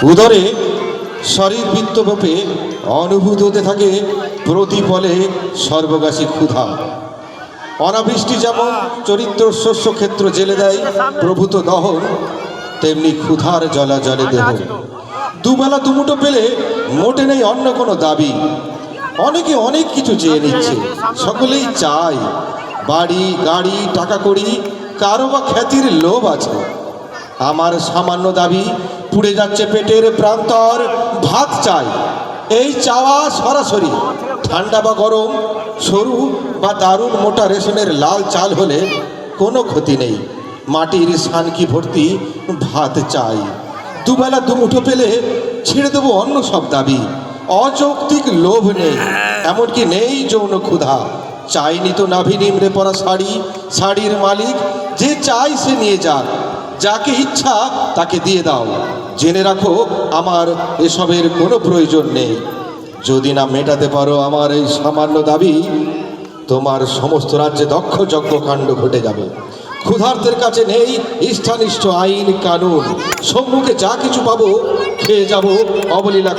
উদরে শরীর বৃত্তরূপে অনুভূত হতে থাকে প্রতিপলে সর্বগাসী ক্ষুধা। অনাবৃষ্টি যেমন চরিত্র শস্য ক্ষেত্র জেলে দেয় প্রভূত দহন, তেমনি ক্ষুধার জলা জলে দেহ। দুবেলা দুমুঠো পেলে মোটে নেই অন্য কোনো দাবি। অনেকে অনেক কিছু চেয়ে নিচ্ছে, সকলেই চায় বাড়ি গাড়ি টাকা কড়ি, কারো বা খ্যাতির লোভ আছে। আমার সামান্য দাবি, পুড়ে যাচ্ছে পেটের প্রান্তর, ভাত চাই। এই চাওয়া সরাসরি, ঠান্ডা বা গরম, সরু বা দারুণ মোটা রেশনের লাল চাল হলে কোনো ক্ষতি নেই। মাটির সানকি ভর্তি ভাত চাই। দুবেলা দুমুঠো পেলে ছেড়ে দেবো অন্য সব দাবি। অযৌক্তিক লোভ নেই, এমনকি নেই যৌন ক্ষুধা। চাইনি তো নাভি নিমড়ে পরা শাড়ি, শাড়ির মালিক যে চাই সে নিয়ে যাক, যাকে ইচ্ছা তাকে দিয়ে দাও। জেনে রাখো আমার এসবের কোনো প্রয়োজন নেই। যদি না মেটাতে পারো আমার এই সামান্য দাবি, তোমার সমস্ত রাজ্যে দক্ষ যজ্ঞকাণ্ড ঘটে যাবে। ক্ষুধার্তের কাছে নেই ইষ্টানিষ্ট আইন কানুন, সম্মুখে যা কিছু পাবো খেয়ে যাব অবলীলা।